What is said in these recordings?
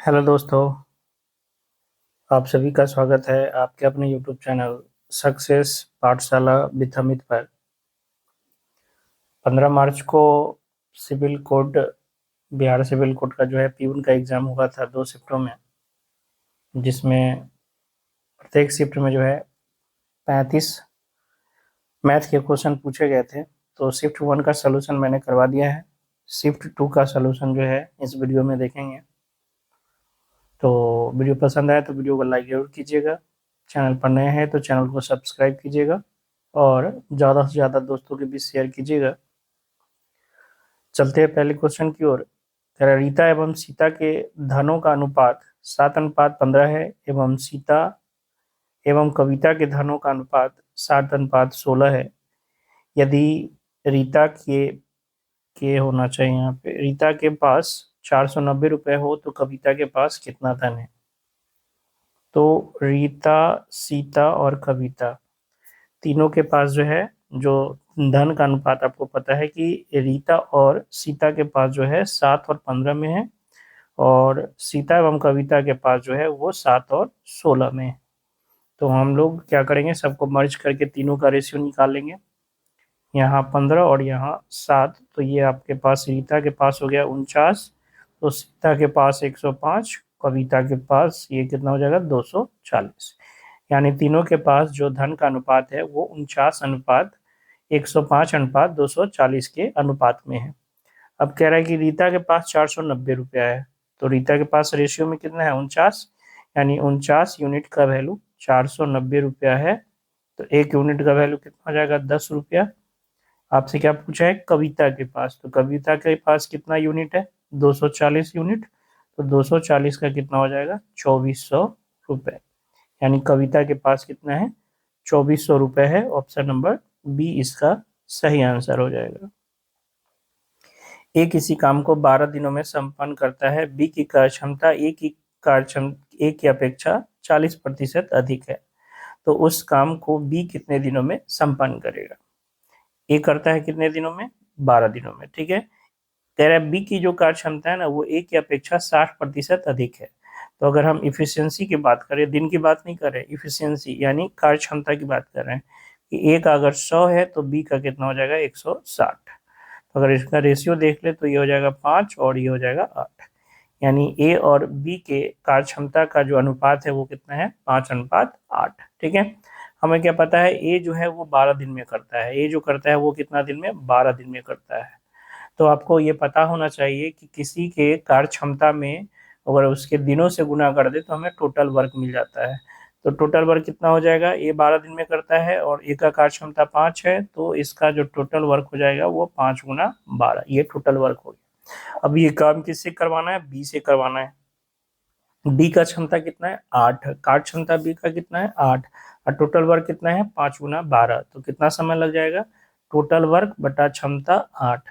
Hello दोस्तों। आप सभी का स्वागत है आपके अपने YouTube channel success Pathshala with Amit पर। 15 मार्च को civil code Bihar civil code का जो है प्यून का एग्ज़ाम हुआ था 2 शिफ्टों में, जिसमें प्रत्येक शिफ्ट में जो है 35 मैथ के क्वेश्चन पूछे गए थे। तो शिफ्ट 1 का सलूशन मैंने करवा दिया है। शिफ्ट 2 का सलूशन जो है इस वीडियो में देखेंगे। तो वीडियो पसंद आए तो वीडियो को लाइक जरूर कीजिएगा। चैनल पर नए हैं तो चैनल को सब्सक्राइब कीजिएगा और ज़्यादा से ज़्यादा दोस्तों के बीच शेयर कीजिएगा। चलते हैं पहले क्वेश्चन की ओर। कह रहा है, रीता एवं सीता के धनों का अनुपात 7:15 है एवं सीता एवं कविता के धनों का अनुपात 7:16 है। यदि रीता के होना चाहिए, यहाँ पे रीता के पास 490 रुपये हो तो कविता के पास कितना धन है। तो रीता, सीता और कविता तीनों के पास जो है, जो धन का अनुपात आपको पता है कि रीता और सीता के पास जो है 7 और 15 में है, और सीता एवं कविता के पास जो है वो 7 और 16 में है। तो हम लोग क्या करेंगे, सबको मर्ज करके तीनों का रेशियो निकालेंगे। यहाँ 15 और यहाँ 7, तो ये आपके पास रीता के पास हो गया 49, तो सीता के पास 105, कविता के पास ये कितना हो जाएगा 240। यानी तीनों के पास जो धन का अनुपात है वो 49:105:240 के अनुपात में है। अब कह रहा है कि रीता के पास 490 रुपया है, तो रीता के पास रेशियो में कितना है 49, यानी 49 यूनिट का वैल्यू 490 रुपया है। तो एक यूनिट का वैल्यू कितना हो जाएगा 10 रुपया। आपसे क्या पूछा है कविता के पास, तो कविता के पास कितना यूनिट है 240 यूनिट, तो 240 का कितना हो जाएगा 2400 रुपये। यानी कविता के पास कितना है 2400 रुपये है। ऑप्शन नंबर बी इसका सही आंसर हो जाएगा। ए किसी काम को 12 दिनों में संपन्न करता है, बी की कार्यक्षमता ए की अपेक्षा 40% अधिक है, तो उस काम को बी कितने दिनों में संपन्न करेगा। ए करता है कितने दिनों में 12 दिनों में, ठीक है। कह रहा है बी की जो कार्य क्षमता है ना वो ए की अपेक्षा 60% अधिक है। तो अगर हम इफिशियंसी की बात करें, दिन की बात नहीं कर रहे, इफिशियंसी यानी कार्य क्षमता की बात कर रहे हैं कि ए का अगर 100 है तो बी का कितना हो जाएगा 160। तो अगर इसका रेशियो देख ले तो ये हो जाएगा 5 और ये हो जाएगा 8। यानी ए और बी के कार्य क्षमता का जो अनुपात है वो कितना है 5:8। ठीक है। हमें क्या पता है ए जो है वो 12 दिन में करता है, ए जो करता है वो कितना दिन में 12 दिन में करता है। तो आपको ये पता होना चाहिए कि किसी के कार्य क्षमता में अगर उसके दिनों से गुना कर दे तो हमें टोटल वर्क मिल जाता है। तो टोटल वर्क कितना हो जाएगा, ये 12 दिन में करता है और ए का कार्य क्षमता 5 है, तो इसका जो टोटल वर्क हो जाएगा वो 5 × 12, ये टोटल वर्क हो गया। अब ये काम किससे करवाना है, बी से करवाना है। बी का क्षमता कितना है 8, कार्य क्षमता बी का कितना है 8, और टोटल वर्क कितना है 5 × 12, तो कितना समय लग जाएगा, टोटल वर्क बटा क्षमता 8।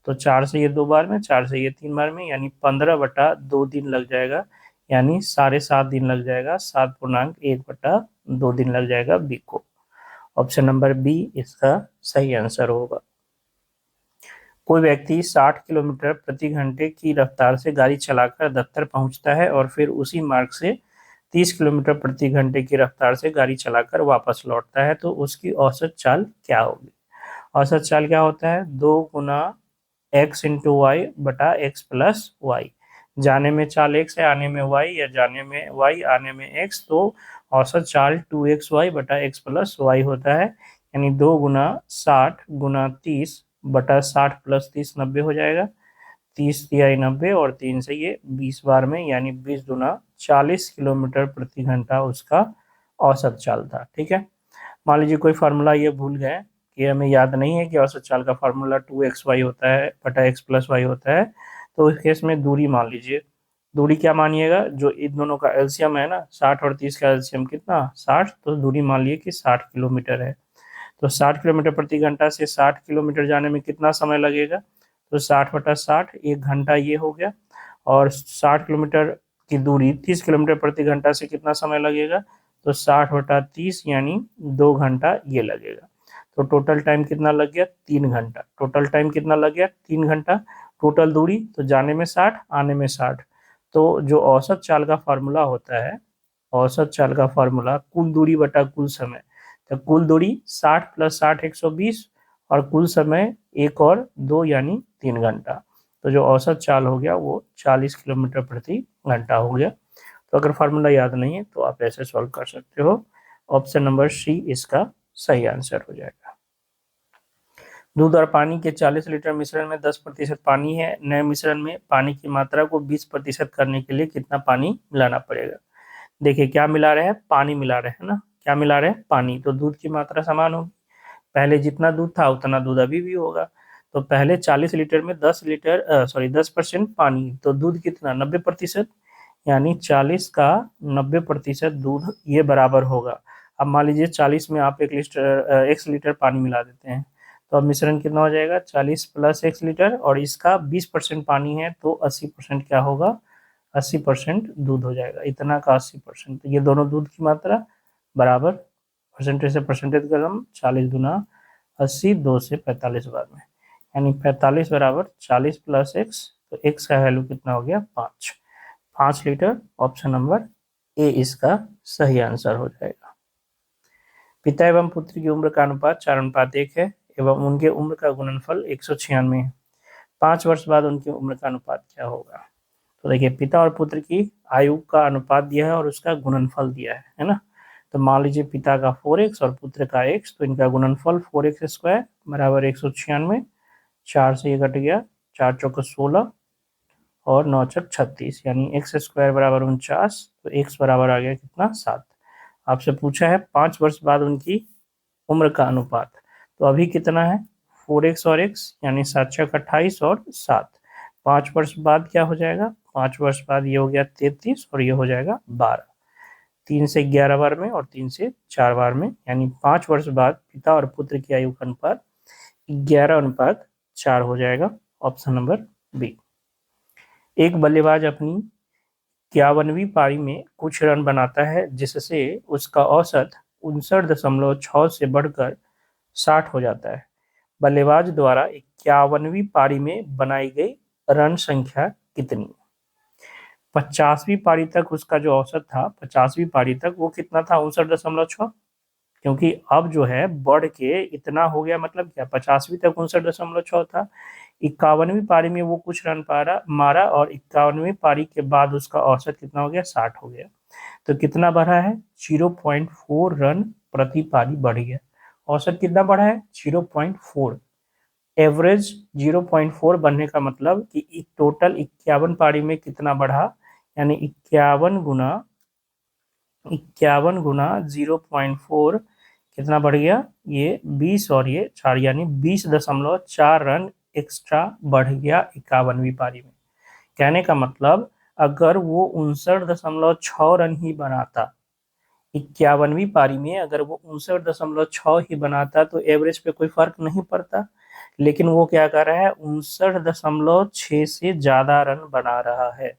तो 4 से ये 2 बार में, 4 से ये 3 बार में, यानी 15/2 दिन लग जाएगा, यानी 7.5 दिन लग जाएगा, 7.1/2 दिन लग जाएगा बी को। ऑप्शन नंबर बी इसका सही आंसर होगा। कोई व्यक्ति 60 किलोमीटर प्रति घंटे की रफ्तार से गाड़ी चलाकर दफ्तर पहुंचता है और फिर उसी मार्ग से 30 किलोमीटर प्रति घंटे की रफ्तार से गाड़ी चलाकर वापस लौटता है, तो उसकी औसत चाल क्या होगी। औसत चाल क्या होता है 2 × x × y/x + y। जाने में चाल x है, आने में y, या जाने में y आने में x, तो औसत चाल 2xy/x + y होता है। यानी 2 × 60 × 30/60 + 30 90 हो जाएगा। 30×3 = 90 और 3 से ये 20 बार में, यानी 20×40 किलोमीटर प्रति घंटा उसका औसत चाल था। ठीक है। मान लीजिए कोई फार्मूला ये भूल गए कि हमें याद नहीं है कि औसत चाल का फार्मूला 2xy होता है बटा x + y होता है, तो इस केस में दूरी मान लीजिए। दूरी क्या मानिएगा, जो इन दोनों का एलसीएम है ना, 60 और 30 का एलसीएम कितना 60, तो दूरी मान लिए कि 60 किलोमीटर है। तो 60 किलोमीटर प्रति घंटा से 60 किलोमीटर जाने में कितना समय लगेगा, तो 60/60 1 घंटा ये हो गया। और 60 किलोमीटर की दूरी 30 किलोमीटर प्रति घंटा से कितना समय लगेगा, तो 60/30 यानी 2 घंटा ये लगेगा। तो टोटल टाइम कितना लग गया 3 घंटा। टोटल टाइम कितना लग गया 3 घंटा। टोटल दूरी तो जाने में 60 आने में 60, तो जो औसत चाल का फार्मूला होता है, औसत चाल का फार्मूला कुल दूरी बटा कुल समय, तो कुल दूरी 60 + 60 120 और कुल समय 1 और 2 यानी 3 घंटा। तो जो औसत चाल हो गया वो 40 किलोमीटर प्रति घंटा हो गया। तो अगर फार्मूला याद नहीं है तो आप ऐसे सॉल्व कर सकते हो। ऑप्शन नंबर सी इसका सही आंसर हो जाएगा। दूध और पानी के 40 लीटर मिश्रण में 10% पानी है। नए मिश्रण में पानी की मात्रा को 20% करने के लिए कितना पानी मिलाना पड़ेगा? देखिए क्या मिला रहे हैं, पानी मिला रहे हैं ना, क्या मिला रहे हैं, पानी। तो दूध की मात्रा समान होगी, पहले जितना दूध था उतना दूध अभी भी होगा। तो पहले 40 लीटर में 10% पानी, तो दूध कितना, 90%, यानी 40 का 90% दूध ये बराबर होगा। अब मान लीजिए 40 में आप 1 लीटर पानी मिला देते हैं, तो अब मिश्रण कितना हो जाएगा, 40 + 1 लीटर, और इसका 20% पानी है तो 80% क्या होगा, 80% दूध हो जाएगा। इतना का 80%, तो ये दोनों दूध की मात्रा बराबर, परसेंटेज से परसेंटेज का कम, 40 × 80, 2 से 45 बार में, यानी 45 बराबर 40 + x, तो x का वैल्यू कितना हो गया, 5 लीटर। ऑप्शन नंबर ए इसका सही आंसर हो जाएगा। पिता एवं पुत्र की उम्र का अनुपात 4:1 है एवं उनके उम्र का गुणनफल 196 है। 5 वर्ष बाद उनकी उम्र का अनुपात क्या होगा? तो देखिए पिता और पुत्र की आयु का अनुपात दिया है और उसका गुणनफल दिया है ना। तो मान लीजिए पिता का 4x और पुत्र का x, तो इनका गुणनफल 4x² बराबर 196, 4 से ये घट गया, 4 चौके 16 और 9 चक 36, यानी x² बराबर 49, तो x बराबर आ गया कितना, 7। आपसे पूछा है 5 वर्ष बाद उनकी उम्र का अनुपात, तो अभी कितना है, 4x और x, यानी 7 चक 28 और 7। 5 वर्ष बाद क्या हो जाएगा, 5 वर्ष बाद ये हो गया 33 और ये हो जाएगा 12। 3 से 11 बार में और 3 से 4 बार में, यानी 5 वर्ष बाद पिता और पुत्र की आयु का अनुपात 11:4 हो जाएगा। Option number B. एक बल्लेबाज अपनी 51वीं पारी में कुछ रन बनाता है जिससे उसका औसत 59.6 से बढ़कर 60 हो जाता है। बल्लेबाज द्वारा 51वीं पारी में बनाई गई रन संख्या कितनी? 50वीं पारी तक उसका जो औसत था, 50वीं पारी तक वो कितना था, 59.6, क्योंकि अब जो है बढ़ के इतना हो गया, मतलब क्या, 50वीं तक 59.6 था। 51वीं पारी में वो कुछ रन मारा और 51वीं पारी के बाद उसका औसत कितना हो गया, 60 हो गया। तो कितना बढ़ा है, 0.4 रन प्रति पारी बढ़ गया। औसत कितना बढ़ा है, 0.4। एवरेज 0.4 बढ़ने का मतलब कि टोटल 51 पारी में कितना बढ़ा, यानी 51 × 0.4 कितना बढ़ गया, ये 20 और ये 4, यानी 20.4 रन एक्स्ट्रा बढ़ गया 51वीं पारी में। कहने का मतलब अगर वो 59.6 रन ही बनाता 51वीं पारी में, अगर वो 59.6 ही बनाता तो एवरेज पे कोई फर्क नहीं पड़ता, लेकिन वो क्या कर रहा है, 59.6 से ज्यादा रन बना रहा है,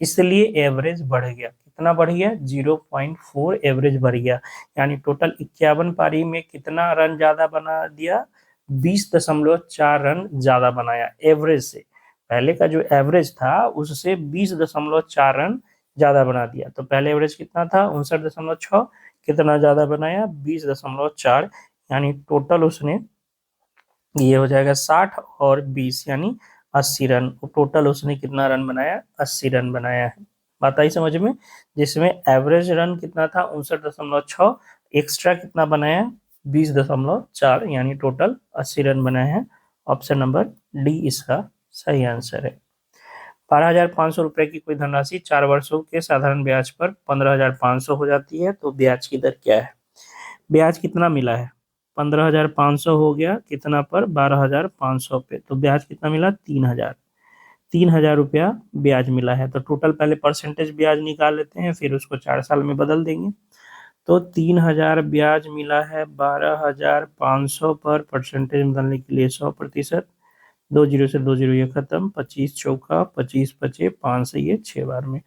इसलिए एवरेज बढ़ गया। कितना बढ़ गया, 0.4 एवरेज बढ़ गया, यानी टोटल 51 पारी में कितना रन ज्यादा बना दिया, 20.4 रन ज्यादा बनाया एवरेज से। पहले का जो एवरेज था उससे 20.4 रन ज्यादा बना दिया। तो पहले एवरेज कितना था, 59.6, कितना ज्यादा बनाया, 20.4, यानी टोटल उसने, ये हो जाएगा 60 और 20 यानी 80 रन। टोटल उसने कितना रन बनाया, 80 रन बनाया है। बात आई समझ में, जिसमें एवरेज रन कितना था, 59.6, एक्स्ट्रा कितना बनाया, 20.4, यानी टोटल 80 रन बनाए हैं। ऑप्शन नंबर डी इसका सही आंसर है। 12,500 रुपए की कोई धनराशि 4 वर्षों के साधारण ब्याज पर 15,500 हो जाती है, तो ब्याज की दर क्या है? ब्याज कितना मिला है, 15,500 हो गया कितना पर, 12,500 पे, तो ब्याज कितना मिला, 3,000 रुपया ब्याज मिला है। तो टोटल पहले परसेंटेज ब्याज निकाल लेते हैं, फिर उसको 4 साल में बदल देंगे। तो 3,000 ब्याज मिला है 12,500 पर, परसेंटेज बदलने के लिए 100%, 2 जीरो से 2 जीरो ये खत्म, 25 चौका 25 बचे, 5 से ये 6 बार में,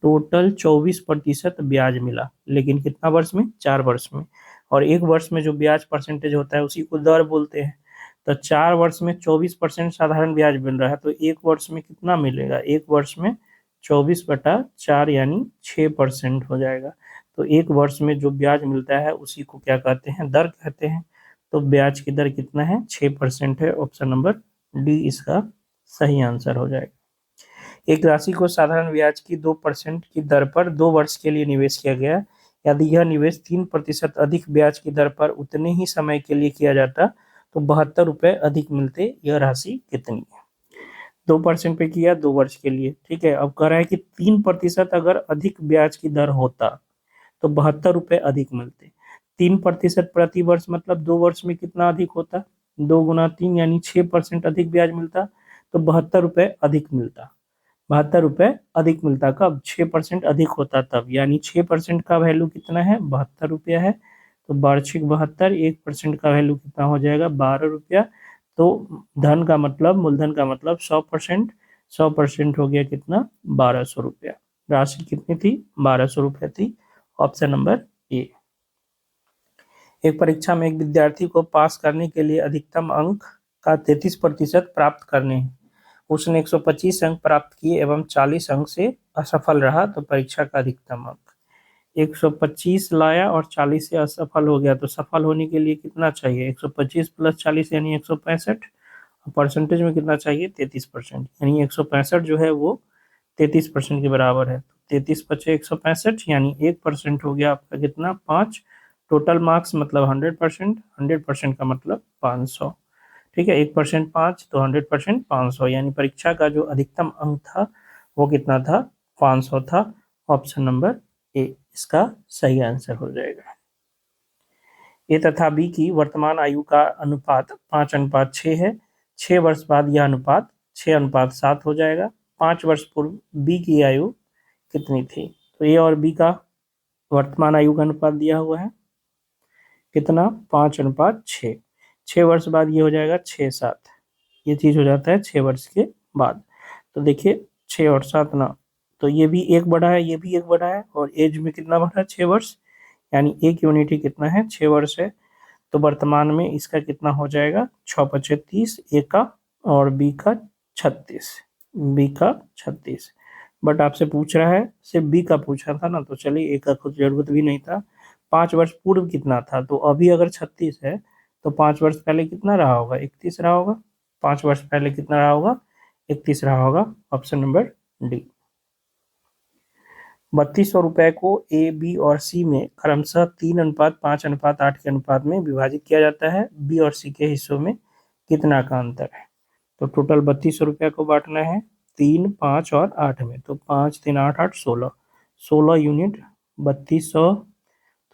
टोटल 24% ब्याज मिला। लेकिन कितना वर्ष में, 4 वर्ष में। और एक वर्ष में जो ब्याज परसेंटेज होता है उसी को दर बोलते हैं। तो 4 वर्ष में 24% साधारण ब्याज मिल रहा है, तो एक वर्ष में कितना मिलेगा, एक वर्ष में 24/4 यानी 6% हो जाएगा। तो एक वर्ष में जो ब्याज मिलता है उसी को क्या कहते हैं, दर कहते हैं। तो ब्याज की दर कितना है, 6% है। ऑप्शन नंबर डी इसका सही आंसर हो जाएगा। एक राशि को साधारण ब्याज की 2% की दर पर 2 वर्ष के लिए निवेश किया गया। यदि यह निवेश 3% अधिक ब्याज की दर पर उतने ही समय के लिए किया जाता तो 72 रुपये अधिक मिलते। यह राशि कितनी है? 2% पे किया 2 वर्ष के लिए, ठीक है। अब कह रहा है कि 3% अगर अधिक ब्याज की दर होता तो 72 रुपये अधिक मिलते। 3% प्रति वर्ष मतलब 2 वर्ष में कितना अधिक होता, 2 × 3 यानी 6% अधिक ब्याज मिलता। तो 72 रुपये अधिक मिलता, 72 रुपये अधिक मिलता कब, 6% अधिक होता तब। यानी 6% का वैल्यू कितना है, 72 रुपया है। तो वार्षिक 72, 1% का वैल्यू कितना हो जाएगा, 12 रुपया। तो धन का मतलब, मूलधन का मतलब 100%, 100% हो गया कितना, 1200 रुपया। राशि कितनी थी, 1200 रुपया थी। Option number A. एक परीक्षा में एक विद्यार्थी को पास करने के लिए अधिकतम अंक का 33% प्राप्त करने हैं। उसने 125 अंक प्राप्त किए एवं 40 अंक से असफल रहा तो परीक्षा का अधिकतम अंक। 125 लाया और 40 से असफल हो गया तो सफल होने के लिए कितना चाहिए, 125 + 40 यानी 165। परसेंटेज में कितना चाहिए, 33%। यानी 165 जो है वो 33% के बराबर है। 33 × 165 यानी 1% हो गया आपका कितना, 5। टोटल मार्क्स मतलब 100%, 100% का मतलब 500, ठीक है। 1% 5 तो 100% 500, यानी परीक्षा का जो अधिकतम अंक था वो कितना था, 500 था। ऑप्शन नंबर ए इसका सही आंसर हो जाएगा। ए तथा बी की वर्तमान आयु का अनुपात 5:6 है। 6 वर्ष बाद यह अनुपात 6:7 हो जाएगा। 5 वर्ष पूर्व बी की आयु कितनी थी, तो ए और बी का वर्तमान आयु का अनुपात दिया हुआ है कितना, 5:6। 6 वर्ष बाद ये हो जाएगा 6:7, ये चीज हो जाता है 6 वर्ष के बाद। तो देखिए 6 और 7 ना, तो ये भी एक बढ़ा है, ये भी एक बढ़ा है, और एज में कितना बढ़ा है, 6 वर्ष। यानी एक यूनिटी कितना है, 6 वर्ष है। तो वर्तमान में इसका कितना हो जाएगा, 6×5 = 30, ए का, और बी का 36, बी का 36। बट आपसे पूछ रहा है, सिर्फ बी का पूछा था ना, तो चलिए ए का कुछ जरूरत भी नहीं था। 5 वर्ष पूर्व कितना था, तो अभी अगर 36 है तो 5 वर्ष पहले कितना रहा होगा, 31 रहा होगा। 5 वर्ष पहले कितना रहा होगा, 31 रहा होगा। Option number D. 3200 रुपए को ए, बी और सी में क्रमशः 3:5:8 के अनुपात में विभाजित किया जाता है। बी और सी के हिस्सों में कितना का अंतर है। तो टोटल 3200 रुपया को बांटना है 3, 5 और 8 में। तो 5, 3, 8, 8, 16, 16 यूनिट 3200,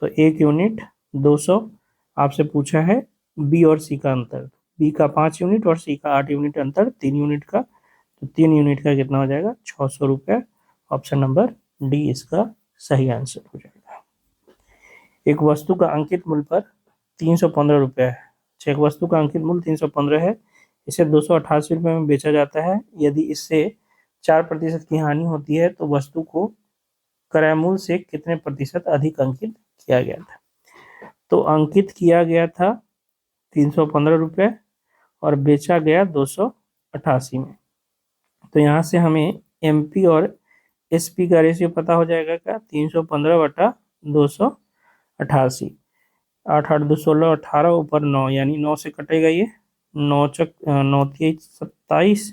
तो 1 यूनिट 200। आपसे पूछा है बी और सी का अंतर, बी का 5 यूनिट और सी का 8 यूनिट अंतर, 3 यूनिट का। तो 3 यूनिट का कितना हो जाएगा, 600 रुपया। ऑप्शन नंबर डी इसका सही आंसर हो जाएगा। एक वस्तु का अंकित मूल्य पर 315 रुपया है। एक वस्तु का अंकित मूल्य 315 है, इसे 288 रुपये में बेचा जाता है। यदि इससे 4% की हानि होती है तो वस्तु को क्रय मूल्य से कितने प्रतिशत अधिक अंकित किया गया था। तो अंकित किया गया था 315 रुपये और बेचा गया 288 में। तो यहाँ से हमें एमपी और एसपी का रेशियो पता हो जाएगा क्या, 315/288। 8, 8, 2, 16, 18, ऊपर 9, यानी 9 से कटेगा ये, 9 × 9 = 27,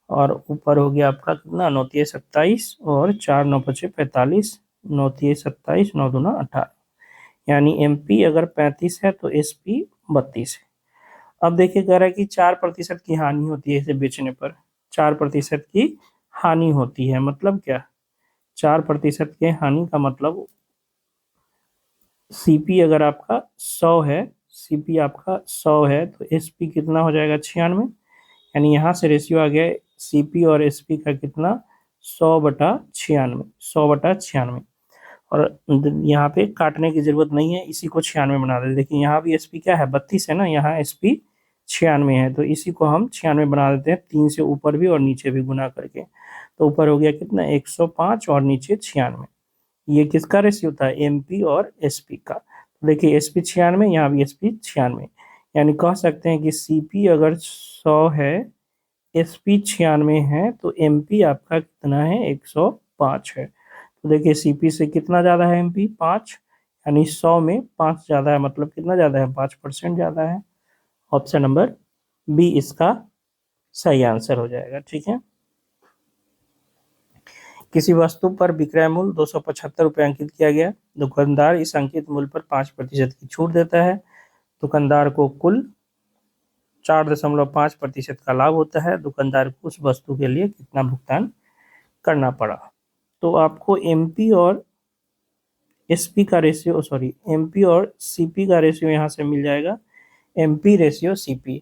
और ऊपर हो गया आपका कितना, 9 × 27, और 4, 9, 5, 45, 9 × 27, 9 दूना 18। यानी एमपी अगर 35 है तो एसपी 32 है। अब देखिए कह रहा है कि 4% की हानि होती है इसे बेचने पर, 4% की हानि होती है, मतलब क्या, 4% के हानि का मतलब सीपी अगर आपका 100 है, सीपी आपका 100 है तो एसपी कितना हो जाएगा, 96। यानी यहाँ से रेशियो आ गया सीपी और एसपी का कितना, 100/96, 100/96। और यहाँ पे काटने की जरूरत नहीं है, इसी को 96 बना देते। देखिए यहाँ भी एसपी क्या है, 32 है ना, यहाँ एसपी 96 है, तो इसी को हम 96 बना देते हैं, 3 से ऊपर भी और नीचे भी गुना करके। तो ऊपर हो गया कितना, 105, और नीचे 96। ये किसका रेशियो था, एमपी और एसपी का। तो देखिए एसपी 96, यहाँ भी एसपी 96। यानी कह सकते हैं कि सीपी अगर 100 है, SP 96 है तो MP आपका कितना है 105 है। तो देखिए CP से कितना ज़्यादा है MP 5, यानी 100 में 5 ज़्यादा है, मतलब कितना ज़्यादा है 5% ज़्यादा है। ऑप्शन नंबर बी इसका सही आंसर हो जाएगा। ठीक है। किसी वस्तु पर विक्रय मूल्य 275 रुपये अंकित किया गया, दुकानदार इस अंकित मूल्य पर 5% की छूट देता है, दुकानदार को कुल 4.5% का लाभ होता है, दुकानदार को उस वस्तु के लिए कितना भुगतान करना पड़ा। तो आपको एमपी और एसपी का रेशियो, सॉरी एमपी और सीपी का रेशियो यहाँ से मिल जाएगा। एमपी रेशियो सीपी,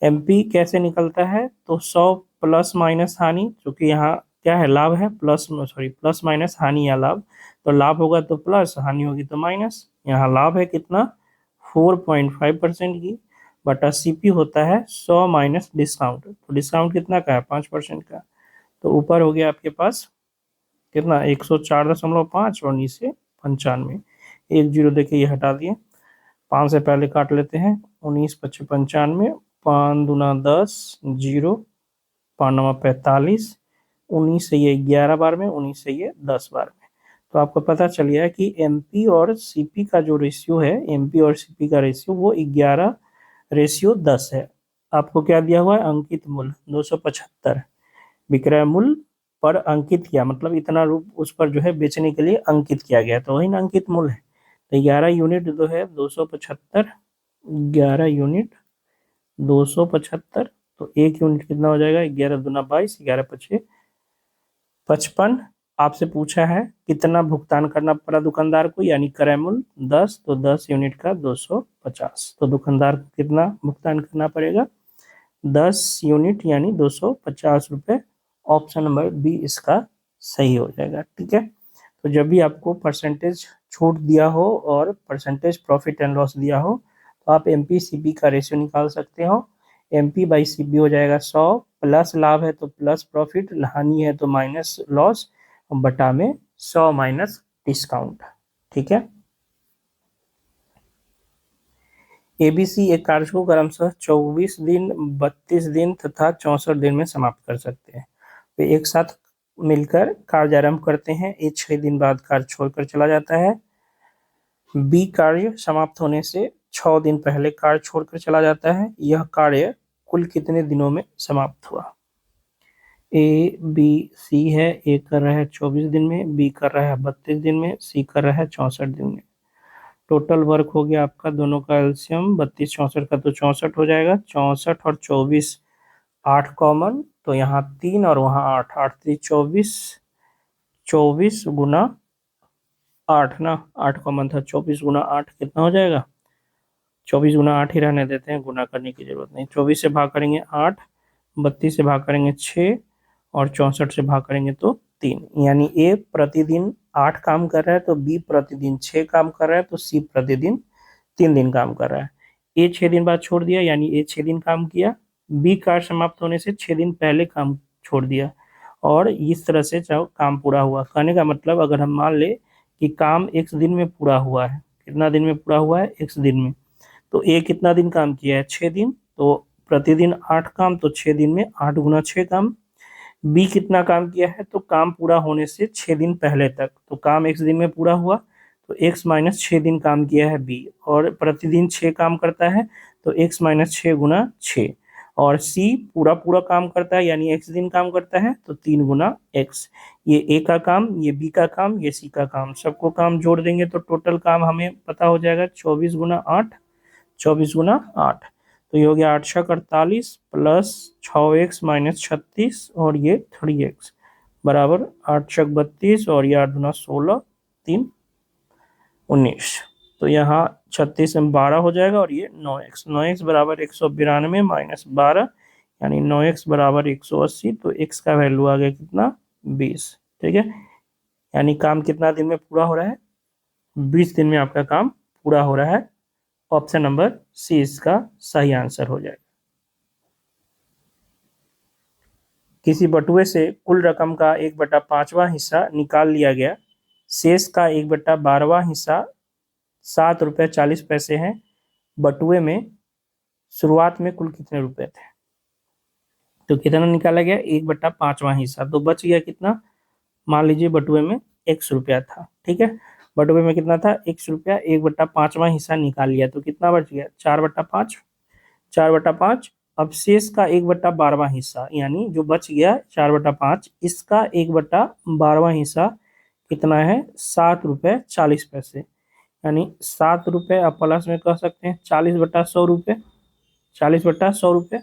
एमपी कैसे निकलता है तो 100 प्लस माइनस हानि, क्योंकि यहाँ क्या है लाभ है, प्लस माइनस हानि या लाभ, तो लाभ होगा तो प्लस, हानि होगी तो माइनस। यहाँ लाभ है कितना 4.5% की, बटा सीपी होता है 100 माइनस डिस्काउंट, तो डिस्काउंट कितना का है 5% का, तो ऊपर हो गया आपके पास कितना 104.5 और नीचे 95। एक जीरो देखिए ये हटा दिए, 5 से पहले काट लेते हैं, 19 25 95, 5 दूना 10, जीरो 5 नवा 45, 19 से ये 11 बार में, 19 से ये 10 बार में। तो आपको पता चल गया कि एमपी और सीपी का जो रेशियो है, एमपी और सीपी का रेशियो वो 11:10 है। आपको क्या दिया हुआ है अंकित मूल्य 275, विक्रय मूल्य पर अंकित किया, मतलब इतना रूप उस पर जो है बेचने के लिए अंकित किया गया, तो वही ना अंकित मूल्य है। तो 11 यूनिट जो है 275, 11 यूनिट 275, तो एक यूनिट कितना हो जाएगा 11 दूना 22, 11 पचे 55। आपसे पूछा है कितना भुगतान करना पड़ा दुकानदार को, यानी क्रय मूल्य 10, तो 10 यूनिट का 250, तो दुकानदार को कितना भुगतान करना पड़ेगा 10 यूनिट यानी 250 रुपये। ऑप्शन नंबर बी इसका सही हो जाएगा। ठीक है। तो जब भी आपको परसेंटेज छूट दिया हो और परसेंटेज प्रॉफिट एंड लॉस दिया हो, तो आप एमपी सीपी का रेशियो निकाल सकते हो। एमपी बाई सीपी हो जाएगा 100, प्लस लाभ है तो प्लस प्रॉफिट, हानि है तो माइनस लॉस, बटा में 100 माइनस डिस्काउंट। ठीक है। एबीसी एक कार्य को क्रमशः 24 दिन, 32 दिन तथा 64 दिन में समाप्त कर सकते हैं। वे एक साथ मिलकर कार्य आरंभ करते हैं, ये 6 दिन बाद कार्य छोड़कर चला जाता है। बी कार्य समाप्त होने से 6 दिन पहले कार्य छोड़कर चला जाता है। यह कार्य कुल कितने दिनों में समाप्त हुआ। ए बी सी है, ए कर रहा है 24 दिन में, बी कर रहा है 32 दिन में, सी कर रहा है 64 दिन में। टोटल वर्क हो गया आपका दोनों का एल्सियम 32 64 का, तो 64 हो जाएगा। 64 और 24 8 कॉमन, तो यहाँ 3 और वहाँ 8, 8 3 24, 24 गुना 8 ना, 8 कॉमन था, 24 गुना 8 कितना हो जाएगा, 24 गुना 8 ही रहने देते हैं, गुना करने की जरूरत नहीं। 24 से भाग करेंगे 8, 32 से भाग करेंगे 6 और 64 से भाग करेंगे तो 3, यानी ए प्रतिदिन 8 काम कर रहा है तो बी प्रतिदिन 6 काम कर रहा है, तो सी प्रतिदिन 3 दिन काम कर रहा है। ए 6 दिन बाद छोड़ दिया, यानी ए 6 दिन काम किया, बी कार्य समाप्त होने से 6 दिन पहले काम छोड़ दिया, और इस तरह से काम पूरा हुआ। कहने का मतलब अगर हम मान ले कि काम x दिन में पूरा हुआ है, कितना दिन में पूरा हुआ है x दिन में, तो ए कितना दिन काम किया है 6 दिन, तो प्रतिदिन 8 काम, तो 6 दिन में 8 गुना 6 काम। बी कितना काम किया है, तो काम पूरा होने से 6 दिन पहले तक, तो काम x दिन में पूरा हुआ, तो x माइनस 6 दिन काम किया है बी, और प्रतिदिन 6 काम करता है तो x माइनस 6 गुना 6, और सी पूरा पूरा काम करता है यानी x दिन काम करता है तो 3 गुना x। ये ए का काम, ये बी का काम, ये सी का काम, सबको काम जोड़ देंगे तो टोटल काम हमें पता हो जाएगा 24 गुना 8, 24 गुना 8, तो ये हो गया 8 छक 48 प्लस 6x माइनस 36 और ये 3x बराबर 8 छक 32 और ये 8 गुना 16, 3 19, तो यहाँ 36 में 12 हो जाएगा और ये 9x, 9x बराबर 192 माइनस 12, यानी 9x बराबर 180, तो x का वैल्यू आ गया कितना 20। ठीक है। यानी काम कितना दिन में पूरा हो रहा है 20 दिन में आपका काम पूरा हो रहा है। ऑप्शन नंबर सी इसका सही आंसर हो जाएगा। किसी बटुए से कुल रकम का 1/5वां हिस्सा निकाल लिया गया, शेष का 1/12वां हिस्सा 7 रुपये 40 पैसे है। बटुए में शुरुआत में कुल कितने रुपए थे। तो कितना निकाला गया, 1/5वां हिस्सा। तो बच गया कितना, मान लीजिए बटुए में 100 रुपया था, ठीक है, बटुए में कितना था 100 रुपया, 1/5वां हिस्सा निकाल लिया तो कितना बच गया 4/5, 4/5। अब शेष का 1/12वां हिस्सा, यानी जो बच गया 4/5, इसका 1/12वां हिस्सा कितना है, 7 रुपये 40 पैसे। यानी 7 रुपये आप प्लस में कह सकते हैं 40/100 रुपये, 40/100 रुपये।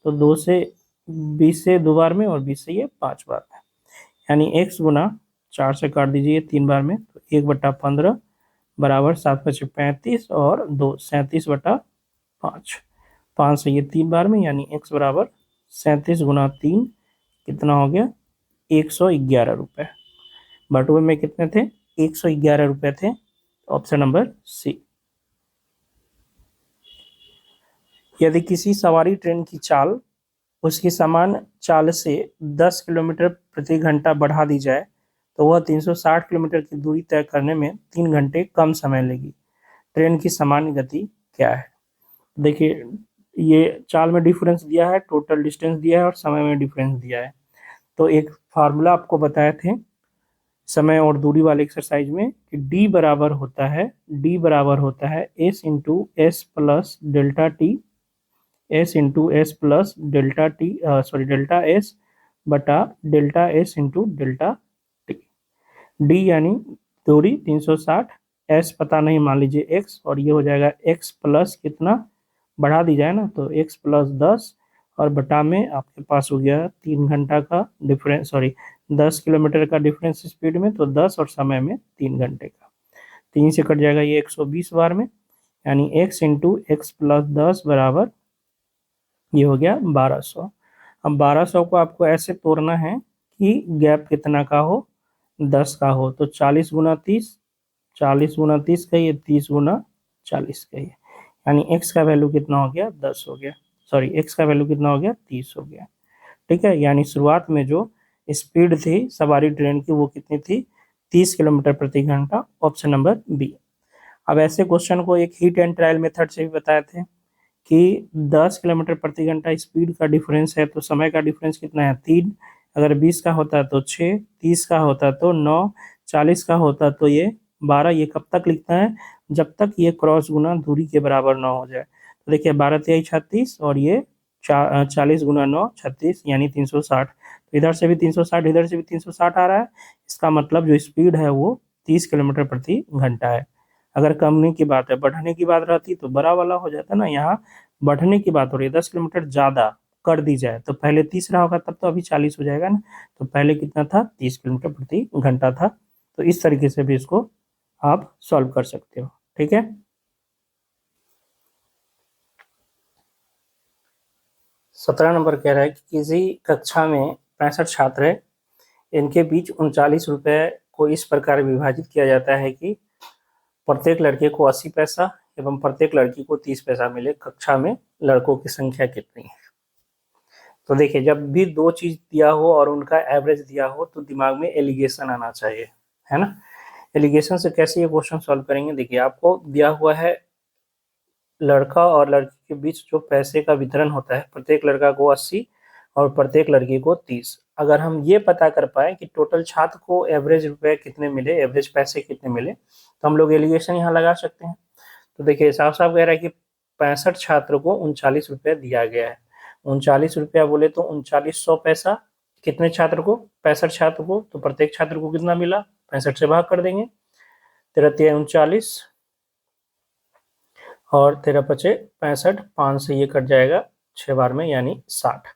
तो 2 से 20 से 2 बार में, और 20 से ये 5 बार में, यानी x गुना 4 से काट दीजिए 3 बार में, तो 1/15 बराबर 7×5 = 35, और 2 37/5, 5 से ये 3 बार में, यानी x बराबर 37 × 3 कितना हो गया, 111 रुपये। बटुए में कितने थे, 111 रुपये थे। Option number C. यदि किसी सवारी ट्रेन की चाल उसकी समान चाल से 10 किलोमीटर प्रति घंटा बढ़ा दी जाए तो वह 360 किलोमीटर की दूरी तय करने में 3 घंटे कम समय लेगी। ट्रेन की सामान्य गति क्या है। देखिए ये चाल में डिफरेंस दिया है, टोटल डिस्टेंस दिया है, और समय में डिफरेंस दिया है। तो एक फार्मूला आपको बताए थे समय और दूरी वाले एक्सरसाइज में कि D बराबर होता है S into S plus delta T, S into S plus delta T, delta S बटा delta S into delta T. D यानी दूरी 360, S पता नहीं मान लीजिए x, और ये हो जाएगा x प्लस कितना, बढ़ा दी जाए ना तो x प्लस 10, और बटा में आपके पास हो गया 3 घंटा का डिफरेंस, 10 किलोमीटर का डिफरेंस स्पीड में, तो 10 और समय में 3 घंटे का, 3 से कट जाएगा ये 120 बार में, यानी x इंटू एक्स प्लस 10 बराबर ये हो गया 1200। अब 1200 को आपको ऐसे तोड़ना है कि गैप कितना का हो, 10 का हो, तो 40 × 30, 40 × 30 का ये 30 × 40 का ये, यानी x का वैल्यू कितना हो गया 10 हो गया, x का वैल्यू कितना हो गया 30 हो गया, ठीक है। यानी शुरुआत में जो स्पीड थी सवारी ट्रेन की वो कितनी थी, 30 किलोमीटर प्रति घंटा। Option number B. अब ऐसे क्वेश्चन को एक हिट एंड ट्रायल मेथड से भी बताए थे कि 10 किलोमीटर प्रति घंटा स्पीड का डिफरेंस है तो समय का डिफरेंस कितना है 3, अगर 20 का होता तो 6, 30 का होता तो 9, 40 का होता तो ये 12। ये कब तक लिखता है, जब तक ये क्रॉस गुना दूरी के बराबर ना हो जाए। तो देखिए 12 × 3 = 36, और ये 40 × 9 = 36, यानी 360। तो इधर से भी 360, इधर से भी 360 आ रहा है। इसका मतलब जो स्पीड है वो 30 किलोमीटर प्रति घंटा है। अगर कमने की बात है, बढ़ने की बात रहती तो बड़ा वाला हो जाता ना, यहाँ बढ़ने की बात हो रही है, 10 किलोमीटर ज्यादा कर दी जाए तो पहले 30 रहा होगा, तब तो अभी 40 हो जाएगा ना। तो पहले कितना था, 30 किलोमीटर प्रति घंटा था। तो इस तरीके से भी इसको आप सॉल्व कर सकते हो, ठीक है। 17 नंबर कह रहा है कि किसी कक्षा में 65 छात्र है, इनके बीच 39 रुपए को इस प्रकार विभाजित किया जाता है कि प्रत्येक लड़के को 80 पैसा एवं प्रत्येक लड़की को 30 पैसा मिले। कक्षा में लड़कों की संख्या कितनी है। तो देखिए जब भी दो चीज दिया हो और उनका एवरेज दिया हो तो दिमाग में एलिगेशन आना चाहिए, है ना। एलिगेशन से कैसे ये क्वेश्चन सॉल्व करेंगे, देखिए आपको दिया हुआ है लड़का और लड़की के बीच जो पैसे का वितरण होता है, प्रत्येक लड़का को 80 और प्रत्येक लड़की को 30। अगर हम ये पता कर पाए कि टोटल छात्र को एवरेज रुपए कितने मिले, एवरेज पैसे कितने मिले, तो हम लोग एलिगेशन यहाँ लगा सकते हैं। तो देखिए साफ साफ कह रहा है कि 65 छात्र को 39 रुपया दिया गया है। 39 रुपया बोले तो 3900 पैसा कितने छात्र को, 65 छात्र को, तो प्रत्येक छात्र को कितना मिला, 65 से भाग कर देंगे, 13 × 39 और 13×5 = 65, 5 से ये कट जाएगा 6 बार में, यानी 60।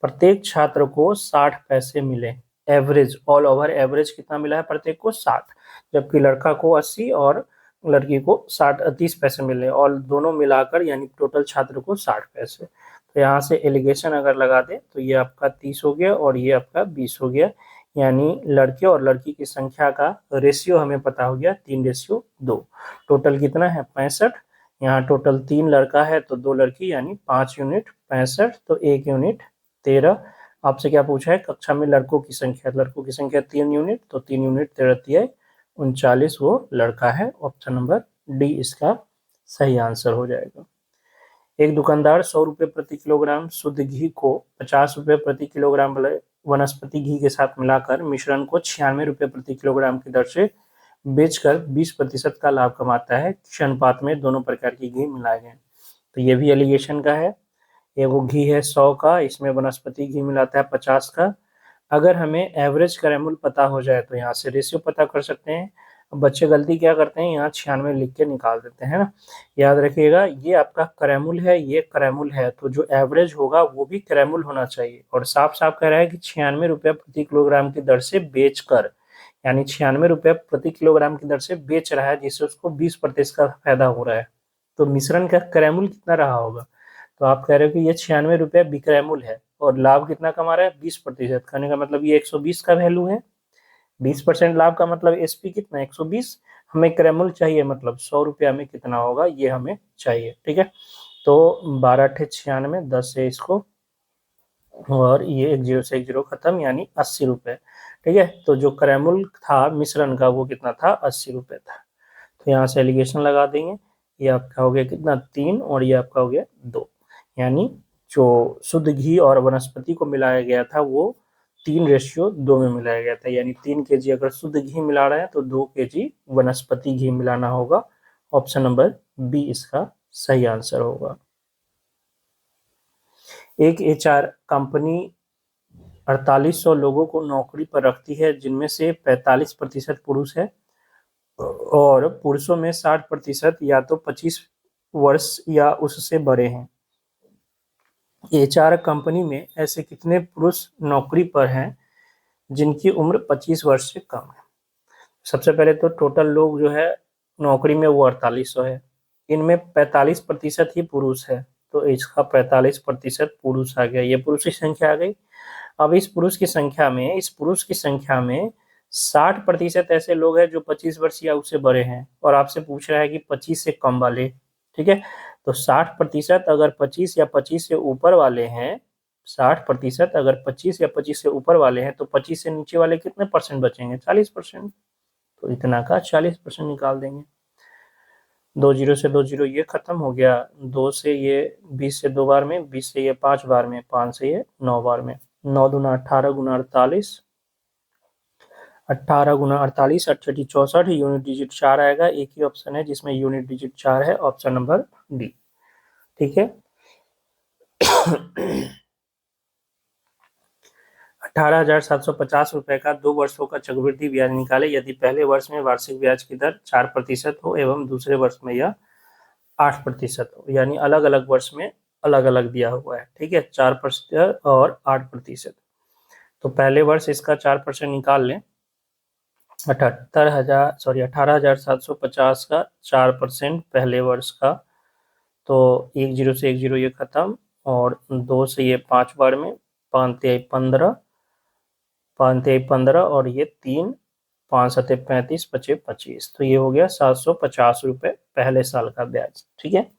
प्रत्येक छात्र को 60 पैसे मिले एवरेज, ऑल ओवर एवरेज कितना मिला है प्रत्येक को 60, जबकि लड़का को 80 और लड़की को 30 पैसे मिले, और दोनों मिलाकर यानी टोटल छात्र को 60 पैसे। तो यहाँ से एलिगेशन अगर लगा दे तो ये आपका 30 हो गया और ये आपका 20 हो गया, यानी लड़के और लड़की की संख्या का रेशियो हमें पता हो गया 3:2। टोटल कितना है 65, यहाँ टोटल 3 लड़का है तो 2 लड़की, यानी 5 यूनिट 65, तो 1 यूनिट 13। आपसे क्या पूछा है, कक्षा में लड़कों की संख्या, लड़कों की संख्या 3 यूनिट, तो 3 यूनिट 13 39 वो लड़का है। ऑप्शन नंबर डी इसका सही आंसर हो जाएगा। एक दुकानदार 100 रुपये प्रति किलोग्राम शुद्ध घी को 50 रुपये प्रति किलोग्राम वनस्पति घी के साथ मिलाकर मिश्रण को 96 रुपये प्रति किलोग्राम की दर से बेचकर 20% का लाभ कमाता है। किस अनुपात में दोनों प्रकार की घी मिलाए गए? तो ये भी एलिगेशन का है। वो घी है 100 का, इसमें वनस्पति घी मिलाता है 50 का। अगर हमें एवरेज क्रैमुल पता हो जाए तो यहाँ से रेशियो पता कर सकते हैं। बच्चे गलती क्या करते हैं, यहाँ 96 लिख के निकाल देते हैं ना। याद रखिएगा, ये आपका क्रैमुल है, ये क्रैमुल है, तो जो एवरेज होगा वो भी क्रैमुल होना चाहिए। और साफ साफ कह रहा है कि 96 रुपये प्रति किलोग्राम की दर से बेचकर, यानी 96 रुपये प्रति किलोग्राम की दर से बेच रहा है, जिससे उसको 20% का फायदा हो रहा है। तो मिश्रण का क्रैमुल कितना रहा होगा? तो आप कह रहे हो कि ये 96 रुपये बिक्रैमुल है और लाभ कितना कमा रहा है? 20%। कहने का मतलब ये 120 का वैल्यू है। 20% लाभ का मतलब एसपी कितना? 120। हमें क्रैमुल चाहिए, मतलब 100 रुपया में कितना होगा ये हमें चाहिए। ठीक है, तो 12 × 96, 10 से इसको, और ये 1 0 से 1 0 खत्म, यानी 80 रुपये। ठीक है, तो जो क्रैमुल था मिश्रण का वो कितना था? 80 रुपये था। तो यहाँ से एलिगेशन लगा देंगे। ये आपका हो गया कितना? 3, और ये आपका हो गया 2। यानी जो शुद्ध घी और वनस्पति को मिलाया गया था वो 3:2 में मिलाया गया था। यानी 3 kg अगर शुद्ध घी मिला रहे हैं तो 2 kg वनस्पति घी मिलाना होगा। ऑप्शन नंबर बी इसका सही आंसर होगा। एक एचआर कंपनी 4800 लोगों को नौकरी पर रखती है, जिनमें से 45% पुरुष है और पुरुषों में 60% या तो 25 वर्ष या उससे बड़े हैं। एचआर कंपनी में ऐसे कितने पुरुष नौकरी पर हैं जिनकी उम्र 25 वर्ष से कम है? सबसे पहले तो टोटल लोग जो है नौकरी में वो 4800 है। इनमें 45% ही पुरुष है, तो इसका 45% पुरुष आ गया। ये पुरुष की संख्या आ गई। अब इस पुरुष की संख्या में 60% ऐसे लोग हैं जो 25 वर्ष या उससे बड़े हैं, और आपसे पूछ रहा है कि 25 से कम वाले। ठीक है, तो 60% अगर 25 या 25 से ऊपर वाले हैं, 60% अगर 25 या 25 से ऊपर वाले हैं, तो 25 से नीचे वाले कितने परसेंट बचेंगे? 40%। तो इतना का 40% निकाल देंगे। 2 0 से 2 0 ये खत्म हो गया। 2 से ये 20 से 2 बार में, 20 से ये 5 बार में, 5 से ये 9 बार में। 9 दूना 18 गुना 48, 18 गुना 48, 8 64, यूनिट डिजिट 4 आएगा। एक ही ऑप्शन है जिसमें यूनिट डिजिट 4 है, ऑप्शन नंबर डी। ठीक है, 18,750 रुपए का 2 वर्षों का चक्रवृद्धि ब्याज निकाले यदि पहले वर्ष में वार्षिक ब्याज की दर 4% हो एवं दूसरे वर्ष में यह 8% हो। यानी अलग अलग वर्ष में अलग अलग दिया हुआ है। ठीक है, 4% और 8%। तो पहले वर्ष इसका 4% निकाल लें। 18,750 का 4% पहले वर्ष का, तो 1 0 से 1 0 ये खत्म, और 2 से ये 5 बार में, 5 × 15, 5 × 15, और ये 3, 5 × 35, 5 × 25। तो ये हो गया 750 रुपये पहले साल का ब्याज। ठीक है,